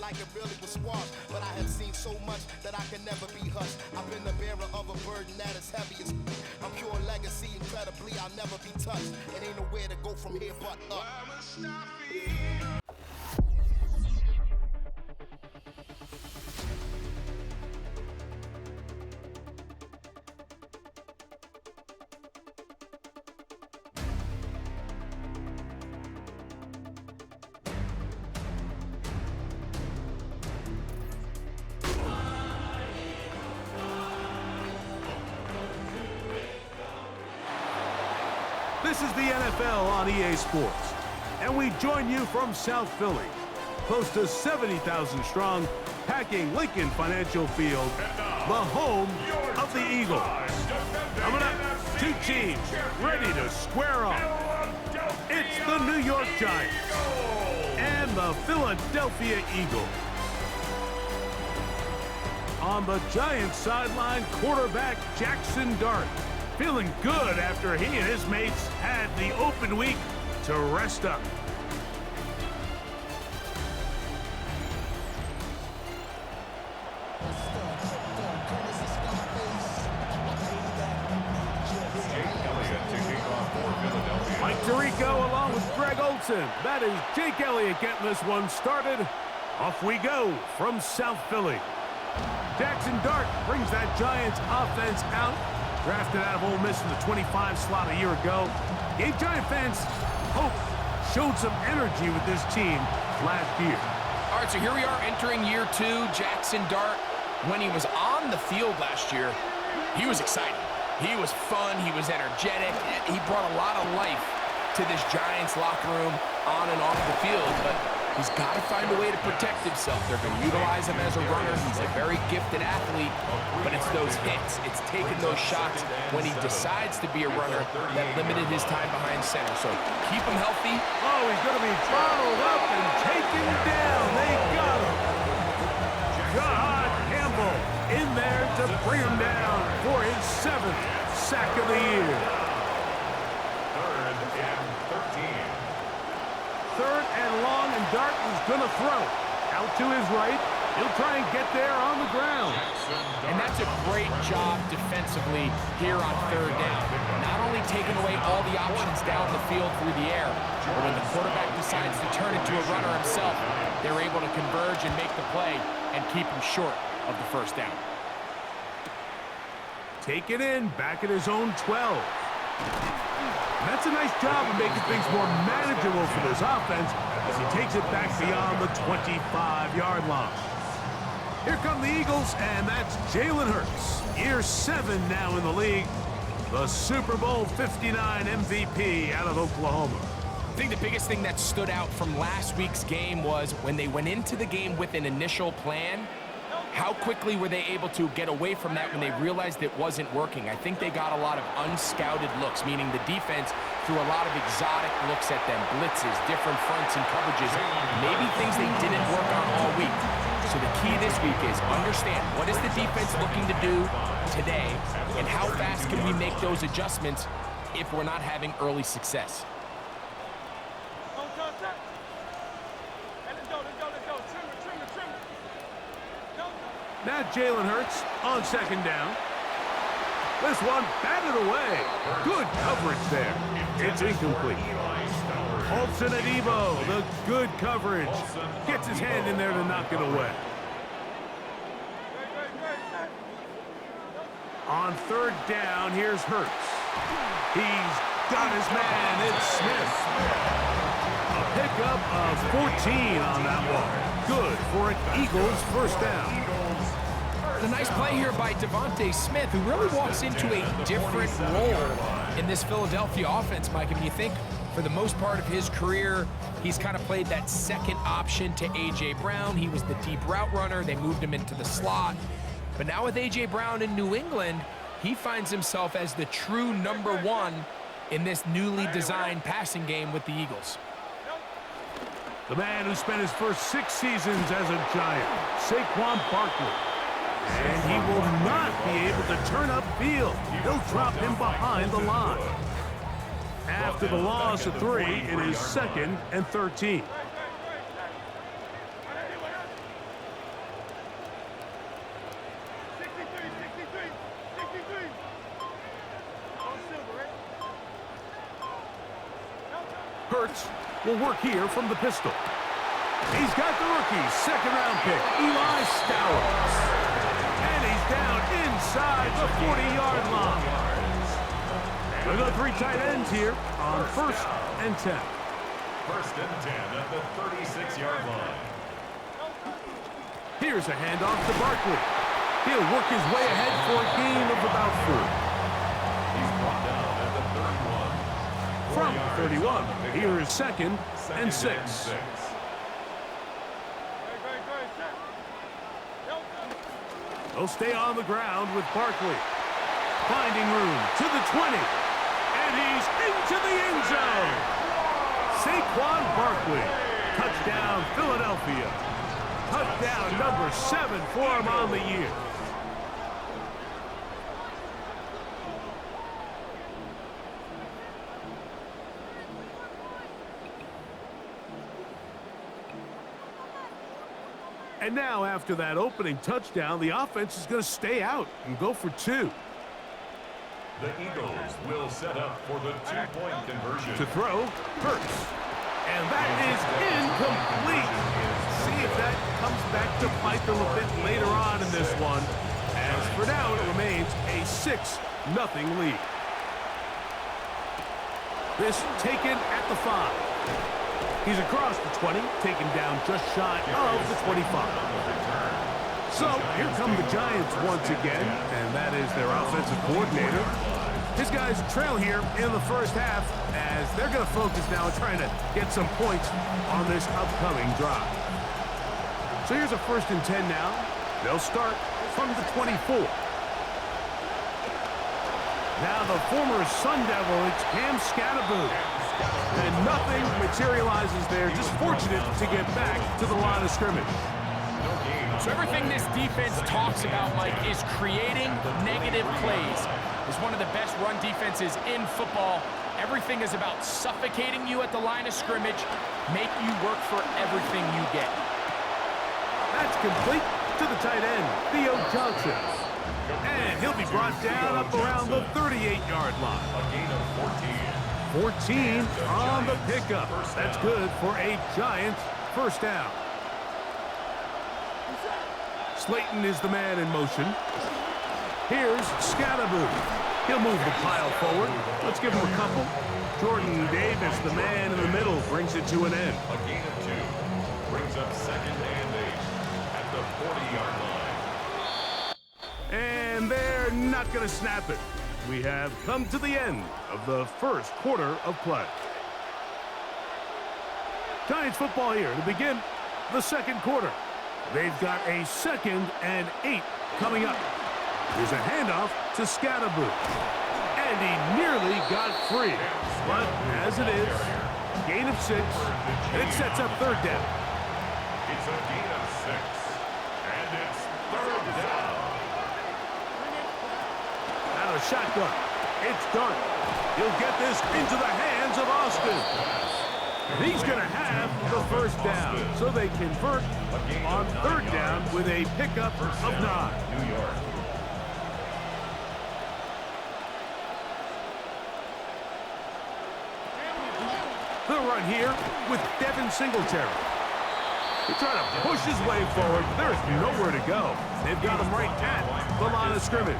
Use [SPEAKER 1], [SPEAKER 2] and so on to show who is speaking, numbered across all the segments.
[SPEAKER 1] like it really was squashed. But I have seen so much that I can never be hushed. I've been the bearer of a burden that is heavy as I'm pure legacy, incredibly, I'll never be touched. It ain't nowhere to go from here but up.
[SPEAKER 2] This is the NFL on EA Sports, and we join you from South Philly, close to 70,000 strong, packing Lincoln Financial Field, the home of the Eagles. Coming up, two teams ready to square off. It's the New York Giants and the Philadelphia Eagles. On the Giants sideline, quarterback Jackson Dart, feeling good after he and his mates had the open week to rest up. Mike Tirico along with Greg Olson. That is Jake Elliott getting this one started. Off we go from South Philly. Jackson Dart brings that Giants offense out. Drafted out of Ole Miss in the 25 slot a year ago. Gave Giant fans hope. Showed some energy with this team last year.
[SPEAKER 3] All right, so here we are entering year two. Jackson Dart, when he was on the field last year, he was exciting. He was fun. He was energetic. He brought a lot of life to this Giants locker room on and off the field. But he's got to find a way to protect himself. They're going to utilize him as a runner. He's a very gifted athlete, but it's those hits. It's taking those shots when he decides to be a runner that limited his time behind center. So keep him healthy.
[SPEAKER 2] Oh, he's going to be bottled up and taken down. They got him. God Campbell in there to bring him down for his 7th sack of the year. Third and long, and Dart is going to throw. Out to his right. He'll try and get there on the ground.
[SPEAKER 3] And that's a great job defensively here on third down. Not only taking away all the options down the field through the air, but when the quarterback decides to turn into a runner himself, they're able to converge and make the play and keep him short of the first down.
[SPEAKER 2] Take it in, back at his own 12. That's a nice job of making things more manageable for this offense as he takes it back beyond the 25-yard line. Here come the Eagles, and that's Jalen Hurts. Year 7 now in the league. The Super Bowl 59 MVP out of Oklahoma.
[SPEAKER 3] I think the biggest thing that stood out from last week's game was when they went into the game with an initial plan, how quickly were they able to get away from that when they realized it wasn't working? I think they got a lot of unscouted looks, meaning the defense threw a lot of exotic looks at them, blitzes, different fronts and coverages, maybe things they didn't work on all week. So the key this week is understand what is the defense looking to do today and how fast can we make those adjustments if we're not having early success.
[SPEAKER 2] Now Jalen Hurts on second down. This one batted away. Good coverage there. It's incomplete. Olsen at Evo, the good coverage. Gets his hand in there to knock it away. On third down, here's Hurts. He's got his man. It's Smith. A pickup of 14 on that one. Good for an Eagles first down.
[SPEAKER 3] A nice play here by Devontae Smith, who really walks into a different role in this Philadelphia offense, Mike. If you think, for the most part of his career, he's kind of played that second option to A.J. Brown. He was the deep route runner. They moved him into the slot. But now with A.J. Brown in New England, he finds himself as the true number one in this newly designed passing game with the Eagles.
[SPEAKER 2] The man who spent his first 6 seasons as a Giant, Saquon Barkley. And he will not be able to turn upfield. They'll drop him behind the line. After the loss of 3, it is 2nd and 13. Hurts will work here from the pistol. He's got the rookie second-round pick, Eli Stowers. And he's down inside the 40-yard line. We've got 3 tight ends here on 1st and 10.
[SPEAKER 4] 1st and 10 at the 36-yard line.
[SPEAKER 2] Here's a handoff to Barkley. He'll work his way ahead for a gain of about 4.
[SPEAKER 4] He's brought down at the 31.
[SPEAKER 2] From the 31, here is 2nd and 6. They'll stay on the ground with Barkley. Finding room to the 20. And he's into the end zone. Saquon Barkley. Touchdown, Philadelphia. Touchdown number 7 for him on the year. And now, after that opening touchdown, the offense is going to stay out and go for 2.
[SPEAKER 4] The Eagles will set up for the 2-point conversion.
[SPEAKER 2] To throw, Hurts. And that is incomplete. See if that comes back to bite them a bit later on in this one. As for now, it remains a 6-0 lead. This taken at the 5. He's across the 20, taken down just shy of the 25. So here come the Giants once again, and that is their offensive coordinator. His guys trail here in the first half as they're going to focus now on trying to get some points on this upcoming drive. So here's a 1st and 10 now. They'll start from the 24. Now the former Sun Devil, it's Cam Scatterboo. And nothing materializes there. Just fortunate to get back to the line of scrimmage.
[SPEAKER 3] So everything this defense talks about, Mike, is creating negative plays. It's one of the best run defenses in football. Everything is about suffocating you at the line of scrimmage, make you work for everything you get.
[SPEAKER 2] That's complete to the tight end, Theo Johnson. And he'll be brought down up around the 38-yard line.
[SPEAKER 4] A gain of 14.
[SPEAKER 2] 14 on the pickup. That's good for a Giants first down. Slayton is the man in motion. Here's Scatterboo. He'll move the pile forward. Let's give him a couple. Jordan Davis, the man in the middle, brings it to an end.
[SPEAKER 4] A gain of 2. Brings up 2nd and 8 at the 40-yard line.
[SPEAKER 2] And they're not going to snap it. We have come to the end of the first quarter of play. Giants football here to begin the second quarter. They've got a 2nd and 8 coming up. Here's a handoff to Scatterboo. And he nearly got free. But as it is, gain of 6, and it sets up 3rd down.
[SPEAKER 4] It's a gain of 6, and it's 3rd down.
[SPEAKER 2] Out of shotgun. It's Dart. He'll get this into the hands of Austin. He's going to have the first down. So they convert on 3rd down with a pickup of 9.
[SPEAKER 4] New York.
[SPEAKER 2] The run here with Devin Singletary. He's trying to push his way forward. There's nowhere to go. They've got him right at the line of scrimmage.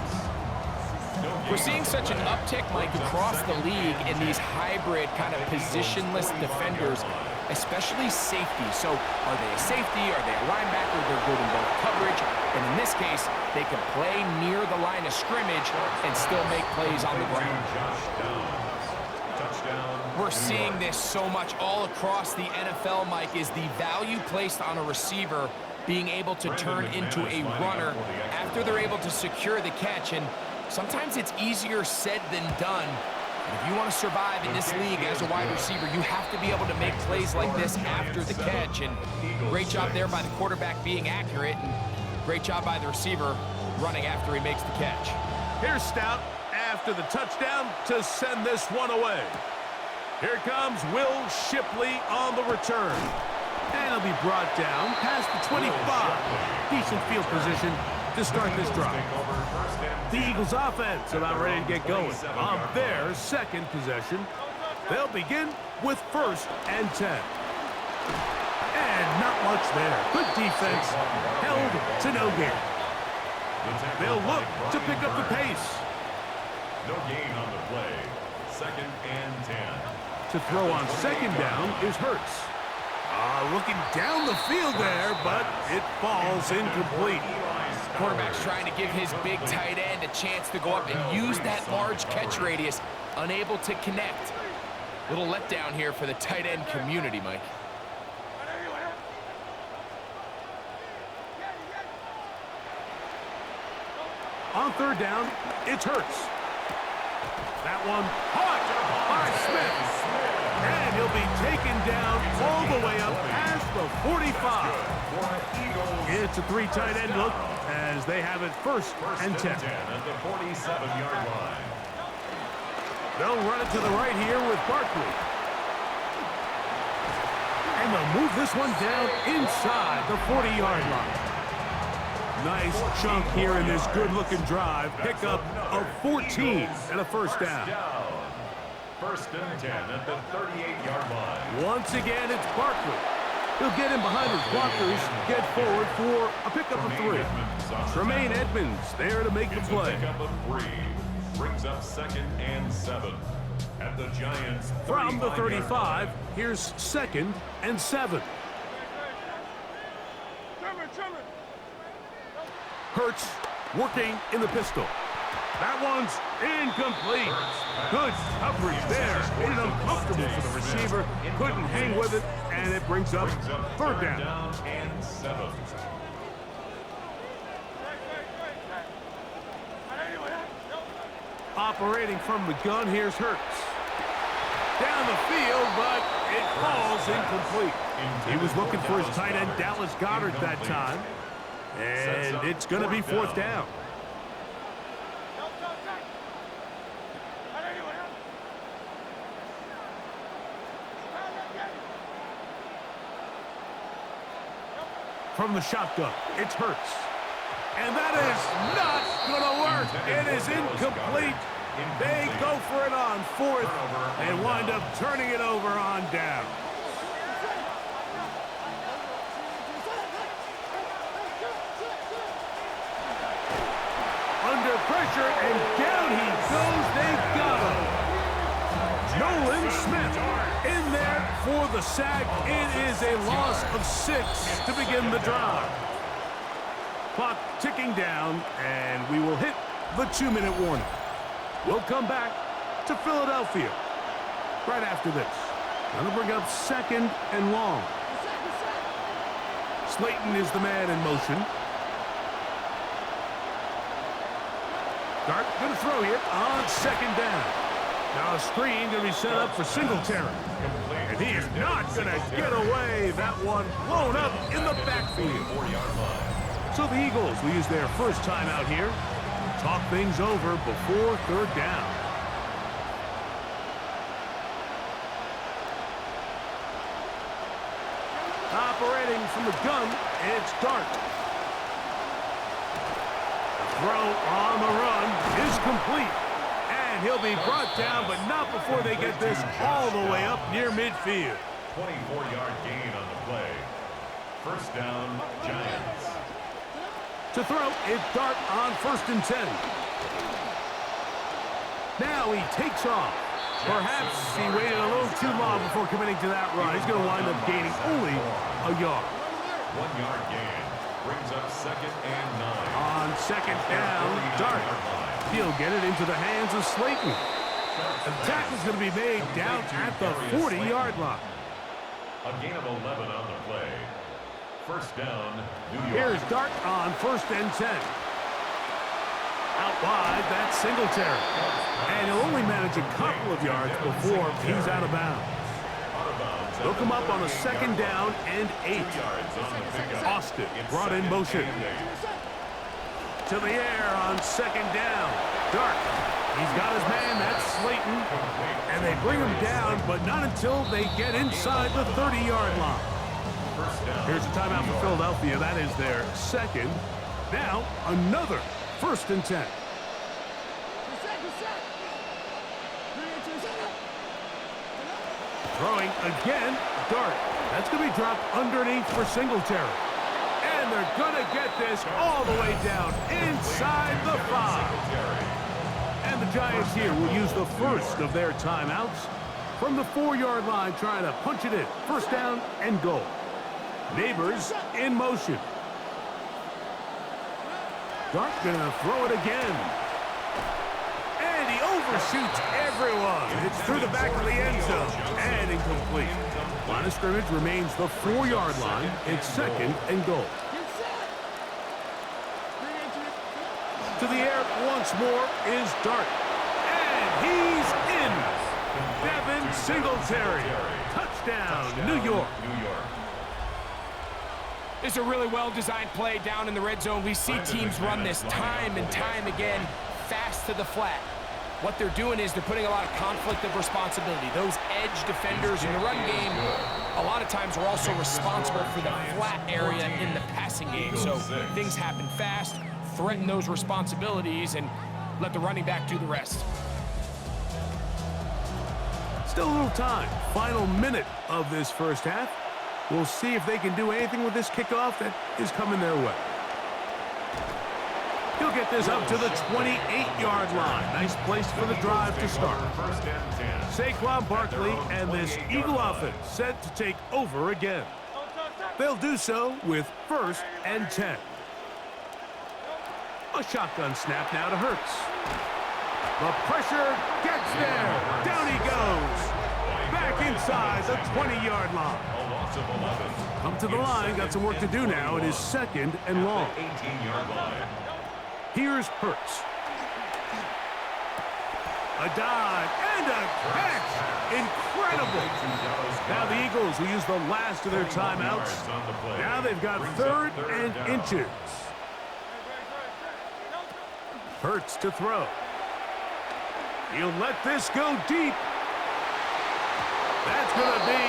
[SPEAKER 3] We're seeing such an uptick, Mike, across the league in these hybrid kind of positionless defenders, especially safety. So are they a safety? Are they a linebacker? They're good in both coverage. And in this case, they can play near the line of scrimmage and still make plays on the ground. We're seeing this so much all across the NFL, Mike, is the value placed on a receiver being able to turn into a runner after they're able to secure the catch. And sometimes it's easier said than done. And if you want to survive in this league as a wide receiver, you have to be able to make plays like this after the catch. And great job there by the quarterback being accurate, and great job by the receiver running after he makes the catch.
[SPEAKER 2] Here's Stout after the touchdown to send this one away. Here comes Will Shipley on the return. And he'll be brought down past the 25. Decent field position to start this drive. The Eagles offense about ready to get going on their second possession. They'll begin with 1st and 10. And not much there. Good defense. Held to no gain. They'll look to pick up the pace.
[SPEAKER 4] No gain on the play. 2nd and 10.
[SPEAKER 2] To throw on 2nd down is Hurts. Looking down the field there, but it falls incomplete.
[SPEAKER 3] Quarterback's trying to give his big tight end a chance to go up and use that large catch radius. Unable to connect. Little letdown here for the tight end community, Mike.
[SPEAKER 2] On 3rd down, it's Hurts. That one caught by Smith. And he'll be taken down all the way up past the 45. It's a 3 tight end look as they have it 1st and 10.
[SPEAKER 4] At the 47-yard line.
[SPEAKER 2] They'll run it to the right here with Barkley. And they'll move this one down inside the 40-yard line. Nice chunk here in this good-looking drive. Pickup of 14 and a 1st down.
[SPEAKER 4] 1st and 10 at the 38-yard line.
[SPEAKER 2] Once again, it's Barkley. He'll get in behind his blockers, get forward for a pickup of 3. Tremaine Edmonds there to make the play.
[SPEAKER 4] Pickup of 3 brings up 2nd and 7 at the Giants.
[SPEAKER 2] From the 35, here's 2nd and 7. Hurts working in the pistol. That one's incomplete. Good coverage there. Made it uncomfortable for the receiver. Couldn't hang with it, and it brings up 3rd down.
[SPEAKER 4] And 7.
[SPEAKER 2] Operating from the gun, here's Hurts. Down the field, but it falls incomplete. He was looking for his tight end, Dallas Goedert, that time. And it's going to be 4th down. From the shotgun, it's Hurts. And that is not going to work. It is incomplete. They go for it on 4th and wind up turning it over on down. Under pressure, and down he goes. They've got him. Nolan Smith in there for the sack. It is a loss of 6 to begin the drive. Clock ticking down, and we will hit the 2-minute warning. We'll come back to Philadelphia right after this. Gonna bring up 2nd and long. Slayton is the man in motion. Dart gonna throw here on 2nd down. Now a screen gonna be set up for Singletary. And he is not gonna get away. That one blown up in the backfield. So the Eagles will use their first time out here. Talk things over before 3rd down. Operating from the gun, it's Dart. Throw on the run is complete. And he'll be brought down, but not before they get this all the way up near midfield.
[SPEAKER 4] 24-yard gain on the play. 1st down, Giants.
[SPEAKER 2] To throw, it's Dart on 1st and 10. Now he takes off. Perhaps he waited a little too long before committing to that run. He's going to wind up gaining only a yard.
[SPEAKER 4] 1-yard gain brings up 2nd and 9.
[SPEAKER 2] On 2nd down, Dart. He'll get it into the hands of Slayton. The tackle's going to be made down at the 40-yard line.
[SPEAKER 4] A gain of 11 on the play. 1st down, New York.
[SPEAKER 2] Here's Dart on 1st and 10. Out wide, that's Singletary. And he'll only manage a couple of yards before he's out of bounds. They'll come up on a 2nd down and 8. Austin brought in motion. To the air on 2nd down. Dart. He's got his man, that's Slayton. And they bring him down, but not until they get inside the 30-yard line. Here's a timeout for Philadelphia. That is their 2nd. Now, another 1st and 10. Throwing again. Dart. That's going to be dropped underneath for Singletary. And they're going to get this all the way down inside the 5. And the Giants here will use the first of their timeouts from the 4-yard line, trying to punch it in. First down and goal. Neighbors in motion. Dart going to throw it again. And he overshoots everyone. It's through the back of the end zone and incomplete. Line of scrimmage remains the 4-yard line. It's second and goal. To the air once more is Dart. And he's in. Devin Singletary. Touchdown, New York.
[SPEAKER 3] It's a really well-designed play down in the red zone. We see teams run this time and time again, fast to the flat. What they're doing is they're putting a lot of conflict of responsibility. Those edge defenders in the run game, a lot of times are also responsible for the flat area in the passing game. So things happen fast, threaten those responsibilities, and let the running back do the rest.
[SPEAKER 2] Still a little time. Final minute of this first half. We'll see if they can do anything with this kickoff that is coming their way. He'll get this up to the 28-yard line. Nice place for the drive to start. Saquon Barkley and this Eagle offense set to take over again. They'll do so with 1st and 10. A shotgun snap now to Hurts. The pressure gets there. Down he goes. Back inside the 20-yard line. Come to the line. Got some work to do now. It is 2nd and long.
[SPEAKER 4] 18-yard line.
[SPEAKER 2] Here's Hurts. A dive and a catch. Incredible. Now the Eagles will use the last of their timeouts. Now they've got 3rd and inches. Hurts to throw. He'll let this go deep. That's going to be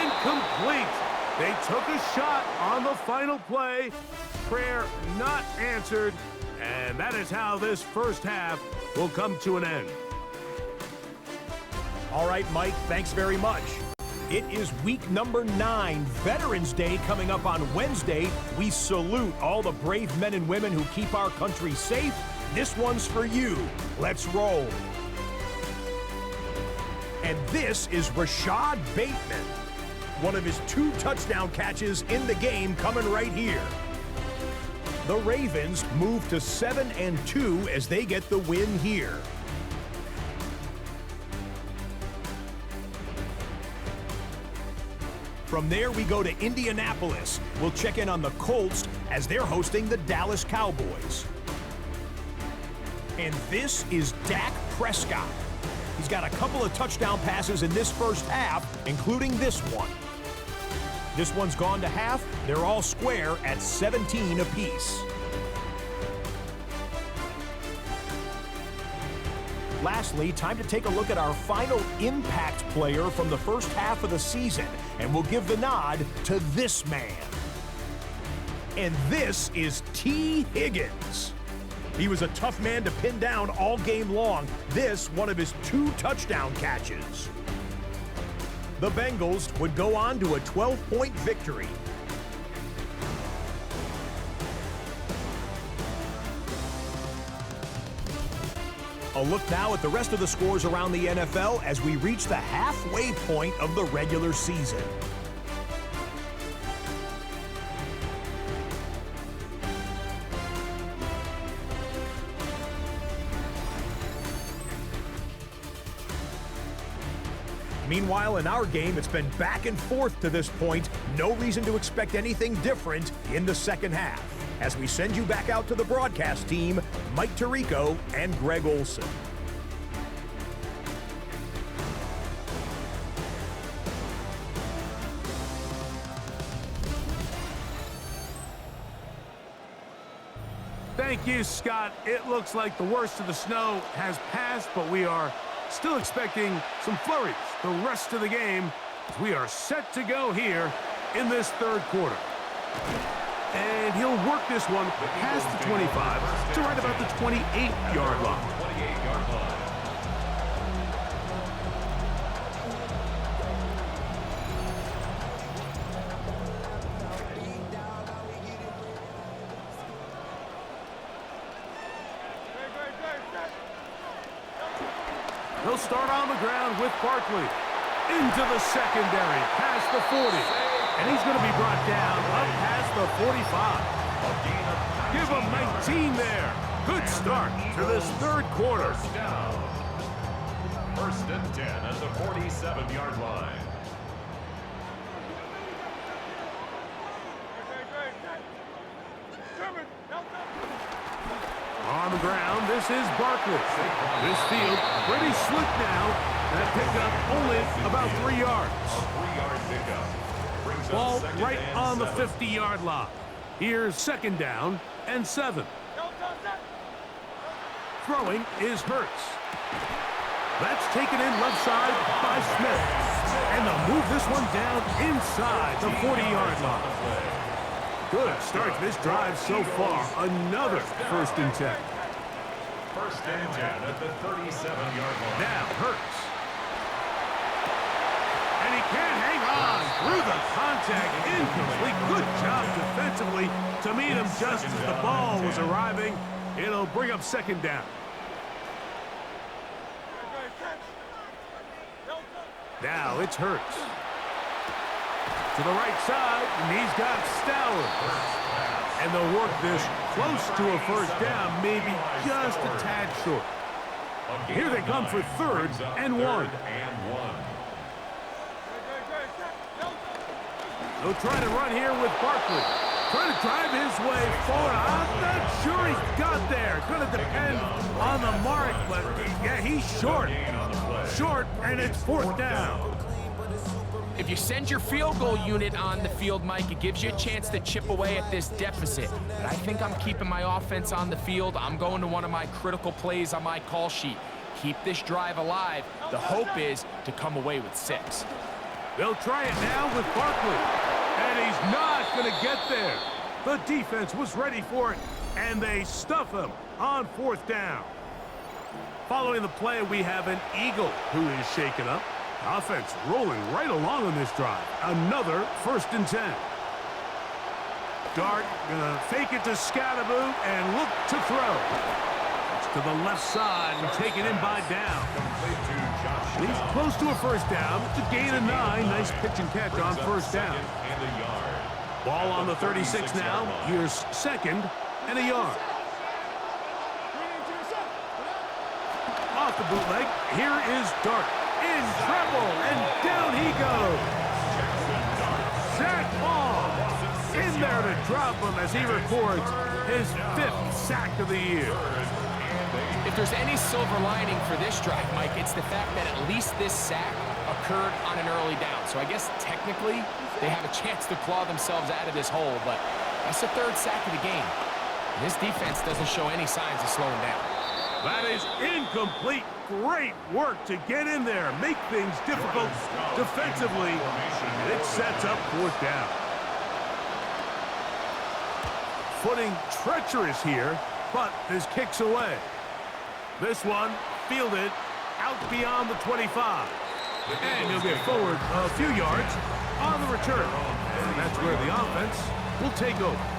[SPEAKER 2] incomplete. They took a shot on the final play. Prayer not answered. And that is how this first half will come to an end.
[SPEAKER 5] All right, Mike, thanks very much. It is week number 9, Veterans Day, coming up on Wednesday. We salute all the brave men and women who keep our country safe. This one's for you. Let's roll. And this is Rashad Bateman. One of his 2 touchdown catches in the game coming right here. The Ravens move to 7-2 as they get the win here. From there, we go to Indianapolis. We'll check in on the Colts as they're hosting the Dallas Cowboys. And this is Dak Prescott. He's got a couple of touchdown passes in this first half, including this one. This one's gone to half. They're all square at 17 apiece. Lastly, time to take a look at our final impact player from the first half of the season, and we'll give the nod to this man. And this is T. Higgins. He was a tough man to pin down all game long. This, one of his 2 touchdown catches. The Bengals would go on to a 12-point victory. A look now at the rest of the scores around the NFL as we reach the halfway point of the regular season. Meanwhile, in our game, it's been back and forth to this point. No reason to expect anything different in the second half. As we send you back out to the broadcast team, Mike Tirico and Greg Olson.
[SPEAKER 2] Thank you, Scott. It looks like the worst of the snow has passed, but we are still expecting some flurries the rest of the game as we are set to go here in this third quarter. And he'll work this one past the 25 to right about the 28-yard line.
[SPEAKER 4] 28-yard line.
[SPEAKER 2] He'll start on the ground with Barkley. Into the secondary, past the 40. And he's going to be brought down up past the 45. Give him 19 there. Good start to this third quarter.
[SPEAKER 4] First and 10 at the 47-yard line.
[SPEAKER 2] On the ground, this is Barkley. This field pretty slick now. That pickup only about 3 yards. Ball right on the 50-yard line. Here's second down and 7. Throwing is Hurts. That's taken in left side by Smith. And they'll move this one down inside the 40-yard line. Good start to this drive so far. Another first and 10.
[SPEAKER 4] First and 10 at the 37-yard line.
[SPEAKER 2] Now Hurts. And he can't hang on through the contact. Incomplete. Good job defensively to meet him just as the ball was arriving. It'll bring up second down. Now it's Hurts. To the right side, and he's got Stowers. And they'll work this close to a first down, maybe just a tad short. Here they come for third and 1. They'll try to run here with Barkley. Trying to drive his way forward. I'm not sure he's got there. Going to depend on the mark, but yeah, he's short. Short, and it's fourth down.
[SPEAKER 3] If you send your field goal unit on the field, Mike, it gives you a chance to chip away at this deficit. But I think I'm keeping my offense on the field. I'm going to one of my critical plays on my call sheet. Keep this drive alive. The hope is to come away with 6.
[SPEAKER 2] They'll try it now with Barkley. And he's not going to get there. The defense was ready for it, and they stuff him on fourth down. Following the play, we have an Eagle who is shaken up. Offense rolling right along on this drive. Another first and 10. Dart gonna fake it to Scatterboot and look to throw. It's to the left side and taken in by Down. He's close to a first down. It's a gain of 9. Nice pitch and catch on first down. Ball on the 36 now. Here's second and a yard. Off the bootleg, here is Dart. In trouble, and down he goes. Zach Ball in there to drop him as he records his 5th sack of the year.
[SPEAKER 3] If there's any silver lining for this drive, Mike, it's the fact that at least this sack occurred on an early down. So I guess technically they have a chance to claw themselves out of this hole, but that's the 3rd sack of the game. And this defense doesn't show any signs of slowing down.
[SPEAKER 2] That is incomplete. Great work to get in there, make things difficult defensively. It sets up fourth down. Footing treacherous here, but this kicks away. This one fielded out beyond the 25. And he'll get forward a few yards on the return. And that's where the offense will take over.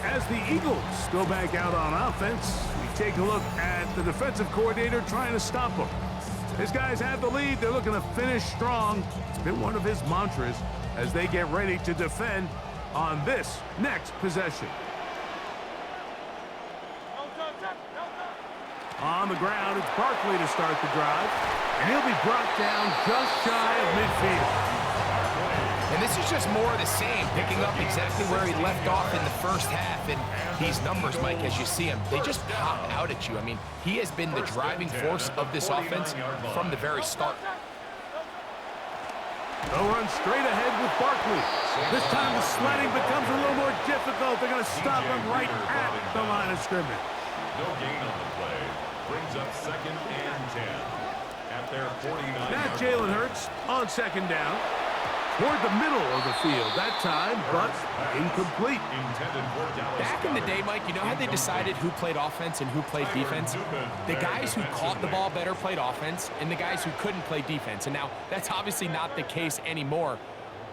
[SPEAKER 2] As the Eagles go back out on offense, we take a look at the defensive coordinator trying to stop them. His guys have the lead. They're looking to finish strong. It's been one of his mantras as they get ready to defend on this next possession. On the ground, it's Barkley to start the drive. And he'll be brought down just shy of midfield.
[SPEAKER 3] And this is just more of the same, picking up exactly where he left off in the first half. And these numbers, Mike, as you see them, they just pop out at you. I mean, he has been the driving force of this offense from the very start.
[SPEAKER 2] They'll run straight ahead with Barkley. This time the sledding becomes a little more difficult. They're going to stop him right at the line of scrimmage.
[SPEAKER 4] No gain on the play. Brings up second and 10 at their 49.
[SPEAKER 2] Now Jalen Hurts on second down. Toward the middle of the field that time, but incomplete.
[SPEAKER 3] Back in the day, Mike, you know how they decided who played offense and who played defense? The guys who caught the ball better played offense, and the guys who couldn't play defense. And now, that's obviously not the case anymore.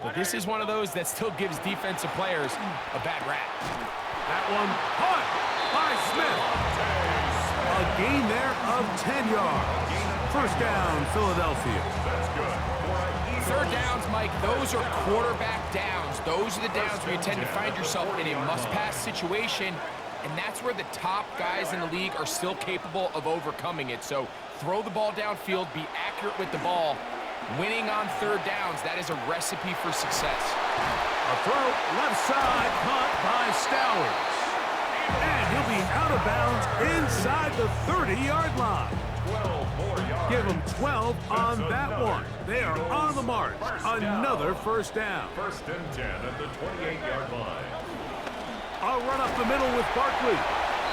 [SPEAKER 3] But this is one of those that still gives defensive players a bad rap.
[SPEAKER 2] That one caught by Smith. A gain there of 10 yards. First down, Philadelphia.
[SPEAKER 4] That's good.
[SPEAKER 3] Third downs, Mike, those are quarterback downs. Those are the downs where you tend to find yourself in a must-pass situation, and that's where the top guys in the league are still capable of overcoming it. So throw the ball downfield, be accurate with the ball. Winning on third downs, that is a recipe for success.
[SPEAKER 2] A throw, left side, caught by Stowers. And he'll be out of bounds inside the 30-yard line.
[SPEAKER 4] 12 more yards.
[SPEAKER 2] Give them 12 on that one. They are on the march. Another first down.
[SPEAKER 4] First and 10 at the 28-yard line.
[SPEAKER 2] A run up the middle with Barkley.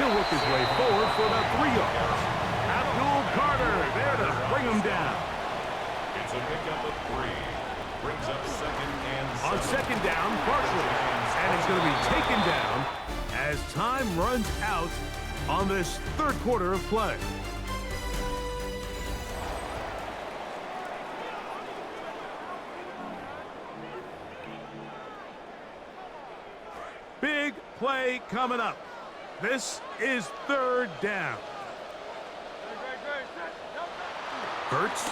[SPEAKER 2] He'll work his way forward for about 3 yards. Abdul Carter there to bring him down.
[SPEAKER 4] It's a pickup of 3. Brings up second and 7.
[SPEAKER 2] On second down, Barkley. And he's going to be taken down as time runs out on this third quarter of play. Big play coming up. This is third down. Hurts.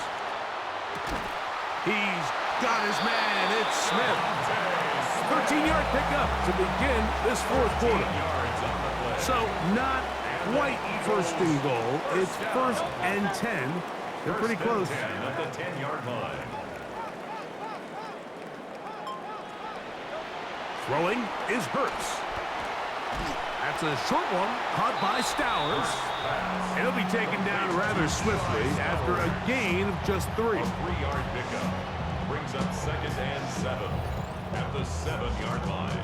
[SPEAKER 2] He's got his man. It's Smith. 13-yard pickup to begin this fourth quarter. So not quite first and goal. It's first and 10. They're pretty close.
[SPEAKER 4] At the 10-yard line.
[SPEAKER 2] Throwing is Hurts. That's a short one, caught by Stowers. It'll be taken down rather swiftly after a gain of just 3.
[SPEAKER 4] A 3-yard pickup. Brings up second and 7 at the 7-yard line.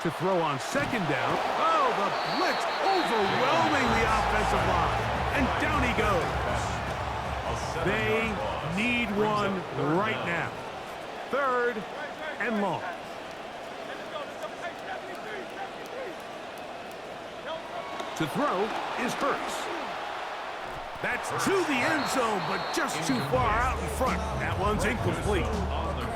[SPEAKER 2] To throw on second down. Oh, the blitz overwhelming the offensive line. And down he goes. They need one right now. Third and long. To throw is Hurts. That's to the end zone, but just too far out in front. That one's incomplete.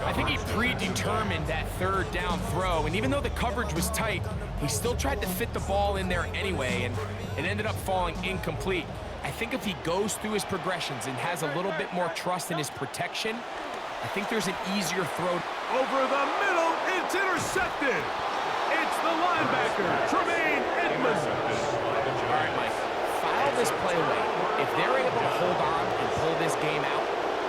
[SPEAKER 3] I think he predetermined that third down throw, and even though the coverage was tight, he still tried to fit the ball in there anyway, and it ended up falling incomplete. I think if he goes through his progressions and has a little bit more trust in his protection, I think there's an easier throw.
[SPEAKER 2] Over the middle, it's intercepted. It's the linebacker, Tremaine Edmonds.
[SPEAKER 3] All right, Mike, file this play away. If they're able to hold on and pull this game out,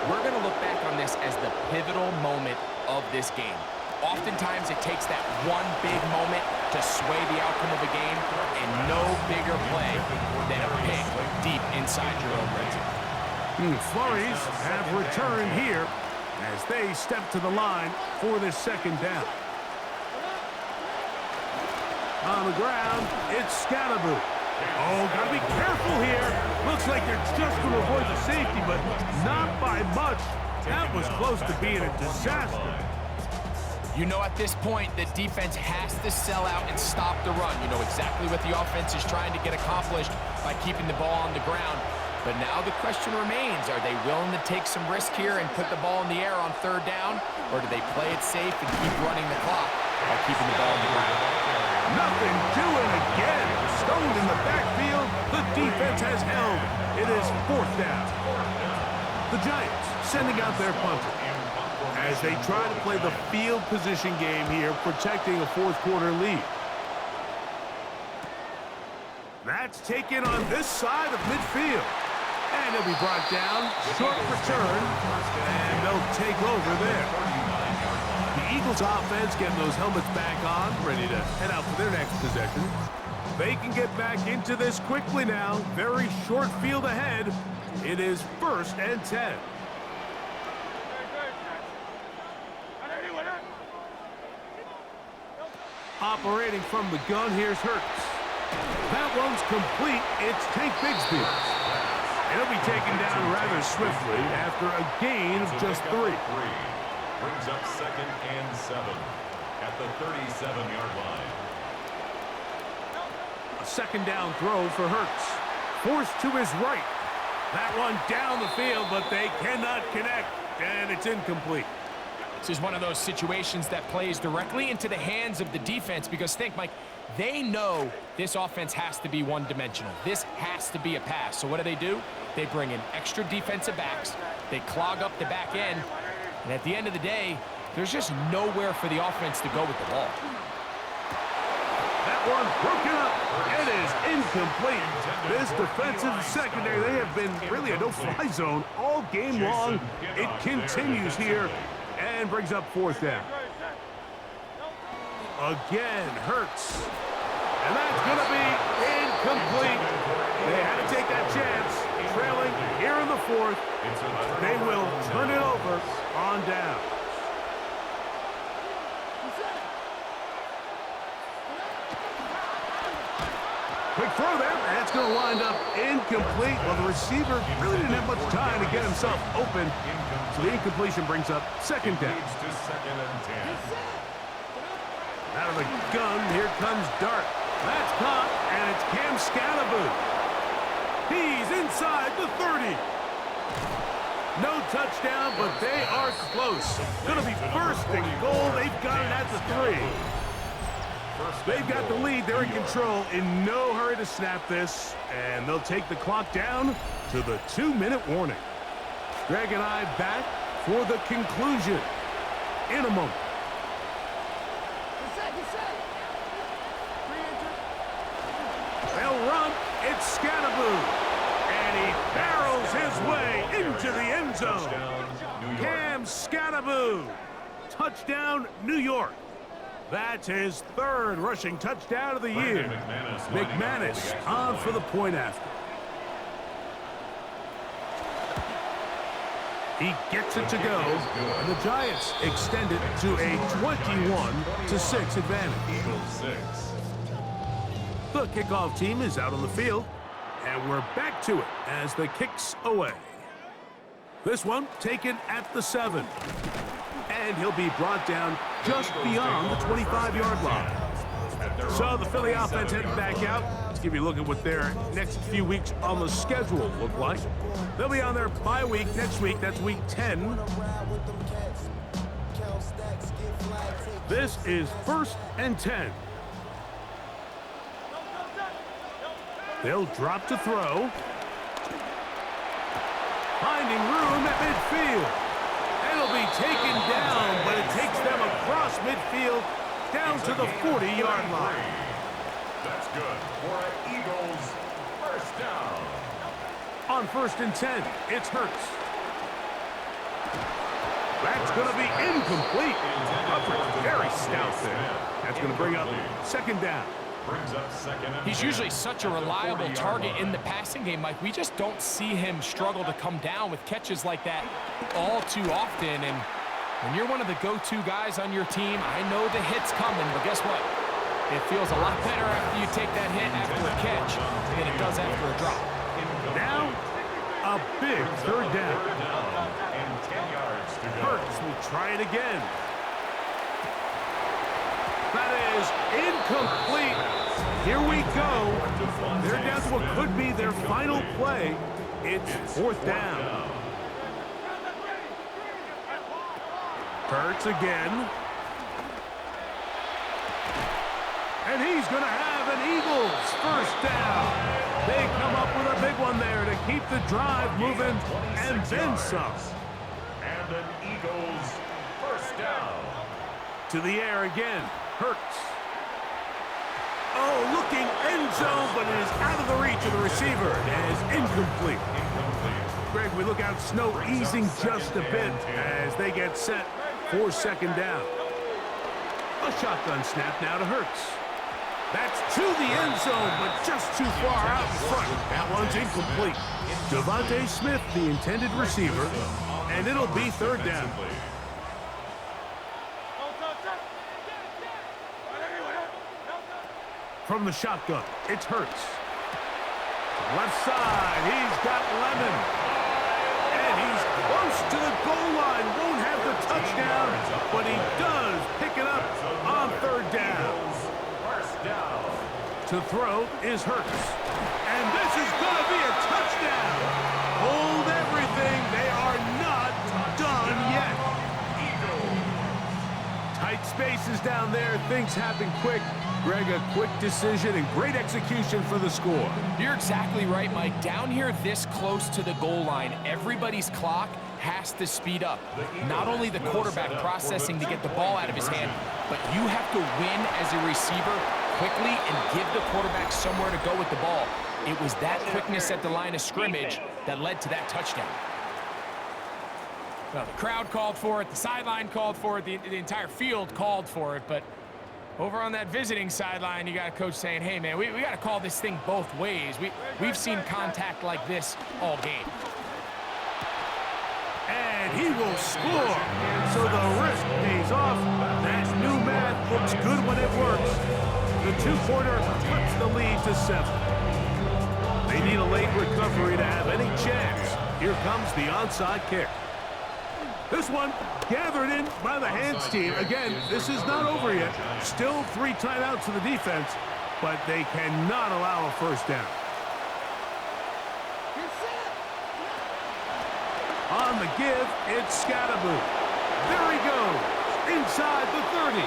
[SPEAKER 3] we're going to look back on this as the pivotal moment of this game. Oftentimes, it takes that one big moment to sway the outcome of a game, and no bigger play than a pick deep inside your own red zone.
[SPEAKER 2] Flurries have returned here as they step to the line for this second down. On the ground, it's Scatterboot. Oh, gotta be careful here. Looks like they're just going to avoid the safety, but not by much. That was close to being a disaster.
[SPEAKER 3] You know, at this point, the defense has to sell out and stop the run. You know exactly what the offense is trying to get accomplished by keeping the ball on the ground. But now the question remains, are they willing to take some risk here and put the ball in the air on third down? Or do they play it safe and keep running the clock by keeping the ball on the ground?
[SPEAKER 2] Nothing doing again. Stoned in the backfield. The defense has held. It is fourth down. The Giants sending out their punter as they try to play the field position game here, protecting a fourth quarter lead. That's taken on this side of midfield. And he'll be brought down. Short return. And they'll take over there. The Eagles offense getting those helmets back on, ready to head out for their next possession. They can get back into this quickly now. Very short field ahead. It is first and 10. Operating from the gun, here's Hurts. That one's complete. It's Tank Bigsby. It'll be taken down rather swiftly after a gain of just 3.
[SPEAKER 4] Brings up second and 7 at the 37-yard line.
[SPEAKER 2] A second down throw for Hurts. Forced to his right. That one down the field, but they cannot connect, and it's incomplete.
[SPEAKER 3] This is one of those situations that plays directly into the hands of the defense because think, Mike, they know this offense has to be one-dimensional. This has to be a pass. So what do? They bring in extra defensive backs. They clog up the back end. And at the end of the day, there's just nowhere for the offense to go with the ball.
[SPEAKER 2] That one broken up. It is incomplete. This defensive secondary, they have been really a no-fly zone all game long. It continues here and brings up fourth down. Again, Hurts. And that's going to be incomplete. They had to take that chance. Trailing here in the fourth. They will turn it over on down. Quick throw there. That's going to wind up incomplete. Well, the receiver really didn't have much time to get himself open. So the incompletion brings up second down. Out of the gun, here comes Dart. That's caught, and it's Cam Scatterboot. He's inside the 30. No touchdown, but they are close. Going to be first and goal. They've got it at the 3. They've got the lead. They're in control. In no hurry to snap this. And they'll take the clock down to the 2-minute warning. Greg and I back for the conclusion in a moment. They'll run. It's Scatterboot. And he barrels his way into the end zone. Cam Scatterboot. Touchdown, New York. That's his third rushing touchdown of the year. McManus on for the point after. He gets it to go, and the Giants extend it to a 21-6 advantage. The kickoff team is out on the field, and we're back to it as the kick's away. This one taken at the 7. And he'll be brought down just beyond the 25-yard line. So the Philly offense heading back out. Let's give you a look at what their next few weeks on the schedule look like. They'll be on their bye week next week. That's week 10. This is 1st and 10. They'll drop to throw. Finding room at midfield. It'll be taken down, but it takes them across midfield down to the 40-yard line.
[SPEAKER 4] That's good for an Eagles first down.
[SPEAKER 2] On 1st and 10, it's Hurts. That's going to be incomplete. Upper very stout there. That's going to bring up second down.
[SPEAKER 3] He's usually such a reliable target in the passing game, Mike. We just don't see him struggle to come down with catches like that all too often. And when you're one of the go-to guys on your team, I know the hit's coming, but guess what? It feels a lot better after you take that hit after a catch than it does after a drop.
[SPEAKER 2] Now, a big third down. Hurts will try it again. That is incomplete. Here we go. They're down to what could be their final play. It's 4th down. Hurts again. And he's going to have an Eagles first down. They come up with a big one there to keep the drive moving and then some.
[SPEAKER 4] And an Eagles first down.
[SPEAKER 2] To the air again. Hurts. Oh, looking end zone, but it is out of the reach of the receiver and is incomplete. Greg, we look out, snow easing just a bit as they get set for second down. A shotgun snap now to Hurts. That's to the end zone, but just too far out in front. That one's incomplete. Devontae Smith, the intended receiver, and it'll be third down. From the shotgun, it's Hurts. Left side, he's got Lemon. And he's close to the goal line. Won't have the touchdown, but he does pick it up on third down. To throw is Hurts. And this is going to be a touchdown. thing. They are not done yet. Tight spaces down there. Things happen quick. Greg, a quick decision and great execution for the score.
[SPEAKER 3] You're exactly right, Mike. Down here this close to the goal line, everybody's clock has to speed up. Not only the quarterback processing to get the ball out of his hand, but you have to win as a receiver quickly and give the quarterback somewhere to go with the ball. It was that quickness at the line of scrimmage that led to that touchdown. Well, the crowd called for it, the sideline called for it, the entire field called for it, but over on that visiting sideline, you got a coach saying, hey, man, we got to call this thing both ways. We've seen contact like this all game.
[SPEAKER 2] And he will score. So the risk pays off. That new math looks good when it works. The two-pointer cuts the lead to 7. They need a late recovery to have any chance. Here comes the onside kick. This one gathered in by the hands team. Again, this is not over yet. Still 3 timeouts for the defense, but they cannot allow a first down. On the give, it's Scattaboo. There he goes, inside the 30.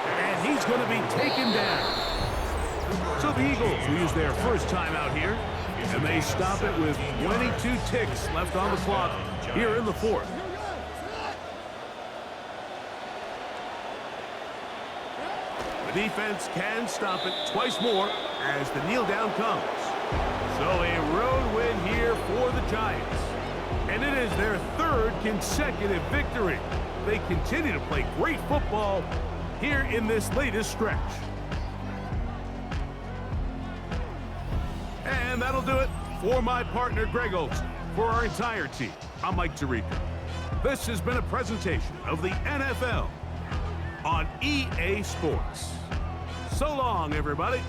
[SPEAKER 2] And he's going to be taken down. So the Eagles will use their first timeout here, and they stop it with 22 ticks left on the clock here in the 4th. The defense can stop it twice more as the kneel down comes. So a road win here for the Giants. And it is their 3rd consecutive victory. They continue to play great football here in this latest stretch. And that'll do it for my partner, Greg Olson. For our entire team, I'm Mike Tirico. This has been a presentation of the NFL on EA Sports. So long, everybody.